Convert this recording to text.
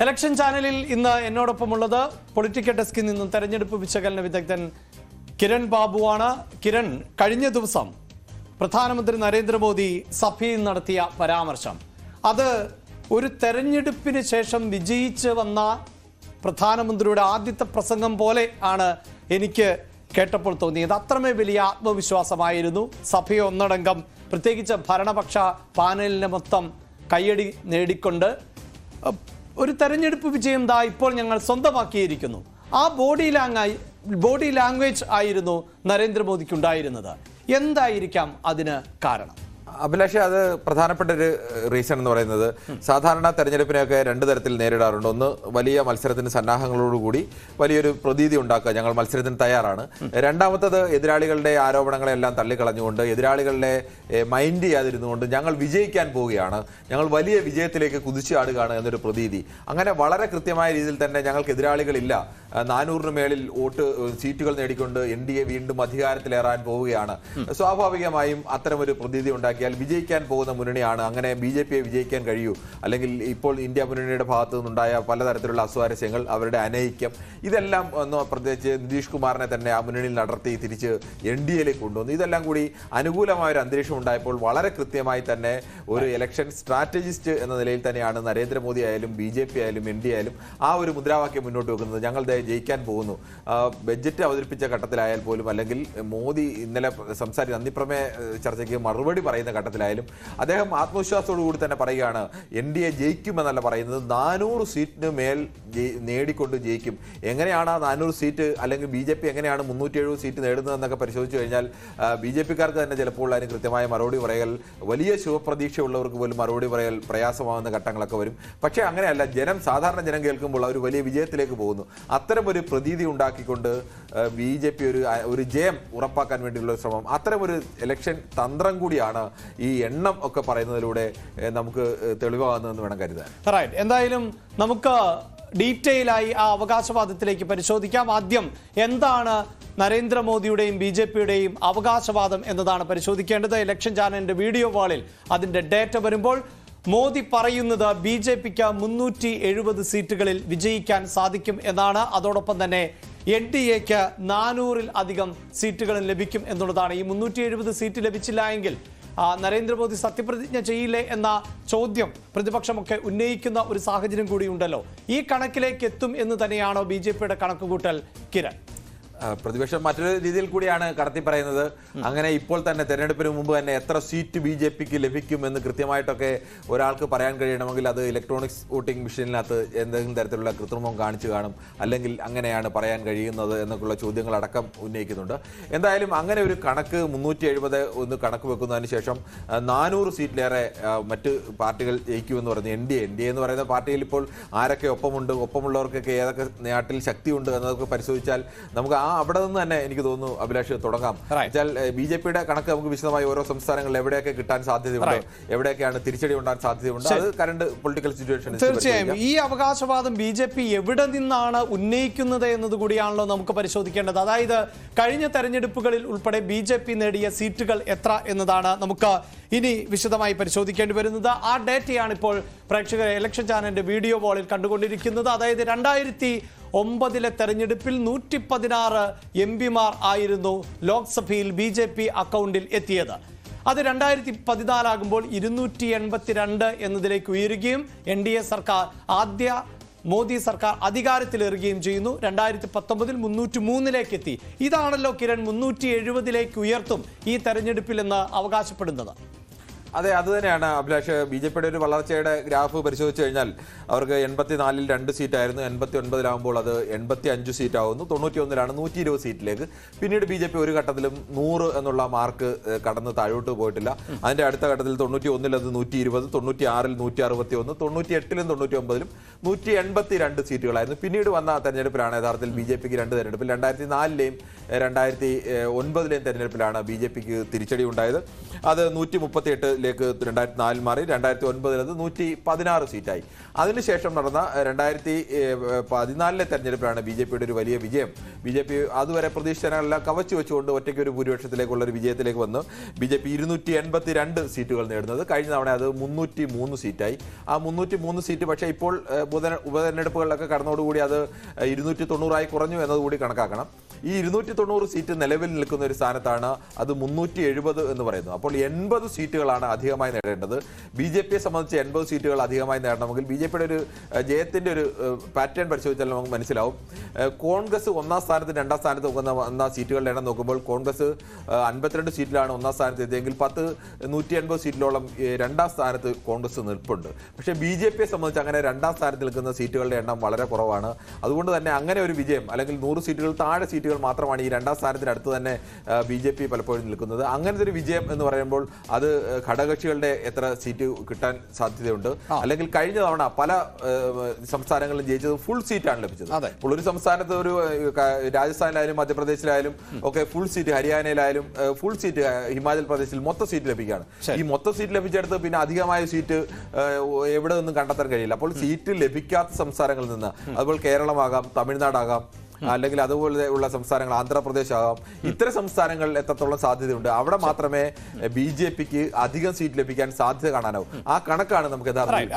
Election ചാനലിൽ ഇന്ന് എന്നോടൊപ്പമുള്ളത് political ഡെസ്കിൽ നിന്നും തെരഞ്ഞെടുപ്പ് വിശകലന വിദഗ്ധൻ കിരൺ ബാബുവാണ്. കിരൺ, കഴിഞ്ഞ ദിവസം പ്രധാനമന്ത്രി നരേന്ദ്രമോദി സഭയിൽ നടത്തിയ പരാമർശം, അത് ഒരു തെരഞ്ഞെടുപ്പിന് ശേഷം വിജയിച്ച് വന്ന പ്രധാനമന്ത്രിയുടെ ആദ്യത്തെ പ്രസംഗം പോലെ ആണ് എനിക്ക് കേട്ടപ്പോൾ തോന്നിയത്. അത്രമേ വലിയ ആത്മവിശ്വാസമായിരുന്നു. സഭയെ ഒന്നടങ്കം, പ്രത്യേകിച്ച് ഭരണപക്ഷ പാനലിനെ മൊത്തം കയ്യടി നേടിക്കൊണ്ട് ഒരു തെരഞ്ഞെടുപ്പ് വിജയം ഇപ്പോൾ ഞങ്ങൾ സ്വന്തമാക്കിയിരിക്കുന്നു. ആ ബോഡി ലാംഗ്വേജ് ആയിരുന്നു നരേന്ദ്രമോദിക്ക് ഉണ്ടായിരുന്നത്. എന്തായിരിക്കാം അതിന് കാരണം? അഭിലാഷ്, അത് പ്രധാനപ്പെട്ട ഒരു റീസൺ എന്ന് പറയുന്നത്, സാധാരണ തെരഞ്ഞെടുപ്പിനെയൊക്കെ രണ്ട് തരത്തിൽ നേരിടാറുണ്ട്. ഒന്ന്, വലിയ മത്സരത്തിന് സന്നാഹങ്ങളോടുകൂടി വലിയൊരു പ്രതീതി ഉണ്ടാക്കുക, ഞങ്ങൾ മത്സരത്തിന് തയ്യാറാണ്. രണ്ടാമത്തത്, എതിരാളികളുടെ ആരോപണങ്ങളെല്ലാം തള്ളിക്കളഞ്ഞുകൊണ്ട്, എതിരാളികളുടെ മൈൻഡ് ചെയ്യാതിരുന്നുകൊണ്ട് ഞങ്ങൾ വിജയിക്കാൻ പോവുകയാണ്, ഞങ്ങൾ വലിയ വിജയത്തിലേക്ക് കുതിച്ചാടുകയാണ് എന്നൊരു പ്രതീതി. അങ്ങനെ വളരെ കൃത്യമായ രീതിയിൽ തന്നെ ഞങ്ങൾക്ക് എതിരാളികളില്ല, 400 മേളിൽ സീറ്റുകൾ നേടിക്കൊണ്ട് NDA വീണ്ടും അധികാരത്തിലേറാൻ പോവുകയാണ്. സ്വാഭാവികമായും അത്തരമൊരു പ്രതീതി ഉണ്ടാക്കിയാൽ വിജയിക്കാൻ പോകുന്ന മുന്നണിയാണ്, അങ്ങനെ BJPയെ വിജയിക്കാൻ കഴിയൂ. അല്ലെങ്കിൽ ഇപ്പോൾ ഇന്ത്യ മുന്നണിയുടെ ഭാഗത്തു നിന്നുണ്ടായ പലതരത്തിലുള്ള അസ്വാരസ്യങ്ങൾ, അവരുടെ അനൈക്യം, ഇതെല്ലാം ഒന്ന് പ്രത്യേകിച്ച് നിതീഷ് കുമാറിനെ തന്നെ ആ മുന്നണിയിൽ നടത്തി തിരിച്ച് NDAയിലേക്ക് കൊണ്ടുവന്നു. ഇതെല്ലാം കൂടി അനുകൂലമായ ഒരു അന്തരീക്ഷം ഉണ്ടായപ്പോൾ വളരെ കൃത്യമായി തന്നെ ഒരു ഇലക്ഷൻ സ്ട്രാറ്റജിസ്റ്റ് എന്ന നിലയിൽ തന്നെയാണ് നരേന്ദ്രമോദി ആയാലും BJP ആയാലും NDA ആയാലും ആ ഒരു മുദ്രാവാക്യം മുന്നോട്ട് വെക്കുന്നത്. ഞങ്ങൾ ജയിക്കാൻ പോകുന്നു. ബഡ്ജറ്റ് അവതരിപ്പിച്ച ഘട്ടത്തിലായാൽ പോലും, അല്ലെങ്കിൽ മോദി ഇന്നലെ സംസാരിച്ച നന്ദിപ്രമേയ ചർച്ചയ്ക്ക് മറുപടി പറയുന്ന ഘട്ടത്തിലായാലും അദ്ദേഹം ആത്മവിശ്വാസത്തോടു കൂടി തന്നെ പറയുകയാണ്, NDA ജയിക്കുമെന്നല്ല പറയുന്നത്, 400 സീറ്റിന് മേൽ നേടിക്കൊണ്ട് ജയിക്കും. എങ്ങനെയാണ് ആ 400 സീറ്റ്, അല്ലെങ്കിൽ BJP എങ്ങനെയാണ് 370 സീറ്റ് നേടുന്നതെന്നൊക്കെ പരിശോധിച്ചു കഴിഞ്ഞാൽ BJPക്കാർക്ക് തന്നെ ചിലപ്പോൾ അതിന് കൃത്യമായ മറുപടി പറയൽ, വലിയ ശുഭപ്രതീക്ഷയുള്ളവർക്ക് പോലും മറുപടി പറയൽ പ്രയാസമാകുന്ന ഘട്ടങ്ങളൊക്കെ വരും. പക്ഷേ അങ്ങനെയല്ല, സാധാരണ ജനം കേൾക്കുമ്പോൾ അവർ വലിയ വിജയത്തിലേക്ക് പോകുന്നു. അത്തരം ഒരു പ്രതീതി ഉണ്ടാക്കിക്കൊണ്ട് BJP ഒരു ജയം ഉറപ്പാക്കാൻ വേണ്ടിയുള്ള ശ്രമം, അത്തരമൊരു ഇലക്ഷൻ തന്ത്രം കൂടിയാണ് ഈ എണ്ണം ഒക്കെ പറയുന്നതിലൂടെ നമുക്ക് തെളിവാകുന്നതെന്ന് വേണം കരുതാൻ. റൈറ്റ്. എന്തായാലും നമുക്ക് ഡീറ്റെയിൽ ആയി ആ അവകാശവാദത്തിലേക്ക് പരിശോധിക്കാം. ആദ്യം എന്താണ് നരേന്ദ്രമോദിയുടെയും BJPയുടെയും അവകാശവാദം എന്നതാണ് പരിശോധിക്കേണ്ടത്. ഇലക്ഷൻ ചാനലിന്റെ വീഡിയോ വാളിൽ അതിന്റെ ഡേറ്റ വരുമ്പോൾ മോദി പറയുന്നത് BJPക്ക് 370 സീറ്റുകളിൽ വിജയിക്കാൻ സാധിക്കും എന്നാണ്. അതോടൊപ്പം തന്നെ NDAക്ക് 400-ൽ അധികം സീറ്റുകളും ലഭിക്കും എന്നുള്ളതാണ്. ഈ 370 സീറ്റ് ലഭിച്ചില്ല എങ്കിൽ നരേന്ദ്രമോദി സത്യപ്രതിജ്ഞ ചെയ്യില്ലേ എന്ന ചോദ്യം പ്രതിപക്ഷമൊക്കെ ഉന്നയിക്കുന്ന ഒരു സാഹചര്യം കൂടിയുണ്ടല്ലോ. ഈ കണക്കിലേക്ക് എത്തും എന്ന് തന്നെയാണോ BJPയുടെ കണക്കുകൂട്ടൽ, കിരൺ? പ്രതിപക്ഷം മറ്റൊരു രീതിയിൽ കൂടിയാണ് കടത്തി പറയുന്നത്. അങ്ങനെ ഇപ്പോൾ തന്നെ തെരഞ്ഞെടുപ്പിന് മുമ്പ് തന്നെ എത്ര സീറ്റ് BJPക്ക് ലഭിക്കുമെന്ന് കൃത്യമായിട്ടൊക്കെ ഒരാൾക്ക് പറയാൻ കഴിയണമെങ്കിൽ അത് ഇലക്ട്രോണിക്സ് വോട്ടിംഗ് മെഷീനിനകത്ത് എന്തെങ്കിലും തരത്തിലുള്ള കൃത്രിമം കാണിച്ചു കാണും, അല്ലെങ്കിൽ അങ്ങനെയാണ് പറയാൻ കഴിയുന്നത് എന്നൊക്കെയുള്ള ചോദ്യങ്ങളടക്കം ഉന്നയിക്കുന്നുണ്ട്. എന്തായാലും അങ്ങനെ ഒരു കണക്ക് 370 ഒന്ന് കണക്ക് വെക്കുന്നതിന് ശേഷം 400 സീറ്റിലേറെ മറ്റ് പാർട്ടികൾ ജയിക്കുമെന്ന് പറയുന്നത് NDA എന്ന് പറയുന്ന പാർട്ടിയിൽ ഇപ്പോൾ ആരൊക്കെ ഒപ്പമുണ്ട്, ഒപ്പമുള്ളവർക്കൊക്കെ ഏതൊക്കെ നാട്ടിൽ ശക്തിയുണ്ട് എന്നതൊക്കെ പരിശോധിച്ചാൽ നമുക്ക് അവിടെ നിന്ന് തന്നെ എനിക്ക് തോന്നുന്നു അഭിലാഷ് തുടങ്ങാം. വെച്ചാൽ BJPയുടെ കണക്ക് നമുക്ക് വിശദമായി ഓരോ സംസ്ഥാനങ്ങളിൽ എവിടെയൊക്കെ കിട്ടാൻ സാധ്യതയുണ്ട്, എവിടെയൊക്കെയാണ് തിരിച്ചടി ഉണ്ടാകാൻ സാധ്യതയുണ്ട്, അത് കറന്റ് പൊളിറ്റിക്കൽ സിറ്റുവേഷൻ. തീർച്ചയായും ഈ അവകാശവാദം BJP എവിടെ നിന്നാണ് ഉന്നയിക്കുന്നത് എന്നത് കൂടിയാണല്ലോ നമുക്ക് പരിശോധിക്കേണ്ടത്. അതായത് കഴിഞ്ഞ തെരഞ്ഞെടുപ്പുകളിൽ ഉൾപ്പെടെ BJP നേടിയ സീറ്റുകൾ എത്ര എന്നതാണ് നമുക്ക് ഇനി വിശദമായി പരിശോധിക്കേണ്ടി വരുന്നത്. ആ ഡേറ്റയാണ് ഇപ്പോൾ പ്രേക്ഷകർ ഇലക്ഷൻ ചാനലിന്റെ വീഡിയോ വാളിൽ കണ്ടുകൊണ്ടിരിക്കുന്നത്. അതായത് 2009 തെരഞ്ഞെടുപ്പിൽ 116 MPമാർ ആയിരുന്നു ലോക്സഭയിൽ BJP അക്കൗണ്ടിൽ എത്തിയത്. അത് 2014 ആകുമ്പോൾ 282 എന്നതിലേക്ക് ഉയരുകയും NDA സർക്കാർ, ആദ്യ മോദി സർക്കാർ അധികാരത്തിലേറുകയും ചെയ്യുന്നു. 2019 303ലേക്ക് എത്തി. ഇതാണല്ലോ കിരൺ 370ലേക്ക് ഉയർത്തും ഈ തെരഞ്ഞെടുപ്പിൽ എന്ന് അവകാശപ്പെടുന്നത്. അതെ, അത് തന്നെയാണ് അഭിലാഷ്. BJPയുടെ ഒരു വളർച്ചയുടെ ഗ്രാഫ് പരിശോധിച്ചു കഴിഞ്ഞാൽ അവർക്ക് 84-ൽ 2 സീറ്റായിരുന്നു, 89-ലാകുമ്പോൾ അത് 85 സീറ്റാവുന്നു, 91-ലാണ് 120 സീറ്റിലേക്ക്. പിന്നീട് BJP ഒരു ഘട്ടത്തിലും 100 എന്നുള്ള മാർക്ക് കടന്ന് താഴോട്ട് പോയിട്ടില്ല. അതിന്റെ അടുത്ത ഘട്ടത്തിൽ 91-ൽ അത് 120, 96-ൽ 161, 98-ലും 99-ലും 182 സീറ്റുകളായിരുന്നു. പിന്നീട് വന്ന തെരഞ്ഞെടുപ്പിലാണ് യഥാർത്ഥത്തിൽ BJPക്ക് രണ്ട് തെരഞ്ഞെടുപ്പിൽ, 2004-ലെയും 2009-ലെയും തെരഞ്ഞെടുപ്പിലാണ് BJPക്ക് തിരിച്ചടി ഉണ്ടായത്. അത് 138 ലേക്ക് 2004 മാറി 2009 അത് 116 സീറ്റായി. അതിനുശേഷം നടന്ന 2014 തെരഞ്ഞെടുപ്പിലാണ് ബി ജെ പിയുടെ ഒരു വലിയ വിജയം. ബി ജെ പി അതുവരെ പ്രതീക്ഷിച്ചതിനെല്ലാം കവച്ചു വെച്ചുകൊണ്ട് ഒറ്റയ്ക്ക് ഒരു ഭൂരിപക്ഷത്തിലേക്കുള്ള ഒരു വിജയത്തിലേക്ക് വന്നു ബി ജെ പി 282 സീറ്റുകൾ നേടുന്നത്. കഴിഞ്ഞ തവണ അത് 303 സീറ്റായി. ആ 303 സീറ്റ് പക്ഷേ ഇപ്പോൾ ഉപതെരഞ്ഞെടുപ്പുകളിലൊക്കെ കടന്നതോടുകൂടി അത് 290 കുറഞ്ഞു എന്നതുകൂടി കണക്കാക്കണം. ഈ 290 സീറ്റ് നിലവിൽ നിൽക്കുന്ന ഒരു സ്ഥാനത്താണ് അത് 370 എന്ന് പറയുന്നത്. അപ്പോൾ 80 സീറ്റുകളാണ് അധികമായി നേടേണ്ടത്. ബി ജെ പിയെ സംബന്ധിച്ച് 80 സീറ്റുകൾ അധികമായി നേടണമെങ്കിൽ ബി ജെ പിയുടെ ഒരു ജയത്തിന്റെ ഒരു പാറ്റേൺ പരിശോധിച്ചാൽ നമുക്ക് മനസ്സിലാവും. കോൺഗ്രസ് ഒന്നാം സ്ഥാനത്ത് രണ്ടാം സ്ഥാനത്ത് വന്ന സീറ്റുകളുടെ എണ്ണം നോക്കുമ്പോൾ കോൺഗ്രസ് 52 സീറ്റിലാണ് ഒന്നാം സ്ഥാനത്ത് എത്തിയെങ്കിൽ 180 സീറ്റിലോളം രണ്ടാം സ്ഥാനത്ത് കോൺഗ്രസ് നിൽപ്പുണ്ട്. പക്ഷേ ബി ജെ പിയെ സംബന്ധിച്ച് അങ്ങനെ രണ്ടാം സ്ഥാനത്ത് നിൽക്കുന്ന സീറ്റുകളുടെ എണ്ണം വളരെ കുറവാണ്. അതുകൊണ്ട് തന്നെ അങ്ങനെ ഒരു വിജയം അല്ലെങ്കിൽ 100 സീറ്റുകൾ താഴെ സീറ്റുകൾ മാത്രമാണ് ഈ രണ്ടാം സ്ഥാനത്തിന് അടുത്ത് തന്നെ ബി ജെ പി പലപ്പോഴും നിൽക്കുന്നത്. അങ്ങനത്തെ ഒരു വിജയം എന്ന് പറയുമ്പോൾ അത് ഘടകകക്ഷികളുടെ എത്ര സീറ്റ് കിട്ടാൻ സാധ്യതയുണ്ട്. അല്ലെങ്കിൽ കഴിഞ്ഞ തവണ പല സംസ്ഥാനങ്ങളിലും ജയിച്ചത് ഫുൾ സീറ്റാണ് ലഭിച്ചത്. അപ്പോൾ ഒരു സംസ്ഥാനത്ത് ഒരു രാജസ്ഥാനിലായാലും മധ്യപ്രദേശിലായാലും ഒക്കെ ഫുൾ സീറ്റ്, ഹരിയാനയിലായാലും ഫുൾ സീറ്റ്, ഹിമാചൽ പ്രദേശിൽ മൊത്തം സീറ്റ് ലഭിക്കുകയാണ്. ഈ മൊത്തം സീറ്റ് ലഭിച്ചെടുത്ത് പിന്നെ അധികമായ സീറ്റ് എവിടെ നിന്നും കണ്ടെത്താൻ കഴിയില്ല. അപ്പോൾ സീറ്റ് ലഭിക്കാത്ത സംസ്ഥാനങ്ങളിൽ നിന്ന്, അതുപോലെ കേരളമാകാം, തമിഴ്നാടാകാം, അല്ലെങ്കിൽ അതുപോലെ ഉള്ള സംസ്ഥാനങ്ങൾ, ആന്ധ്രാപ്രദേശ് ആകാം, ഇത്തരം സംസ്ഥാനങ്ങളിൽ എത്രത്തോളം സാധ്യതയുണ്ട് അവിടെ മാത്രമേ ബി ജെ പിക്ക് അധികം സീറ്റ് ലഭിക്കാൻ സാധ്യത കാണാനാവും. ആ കണക്കാണ് നമുക്ക് യഥാർത്ഥത്തിൽ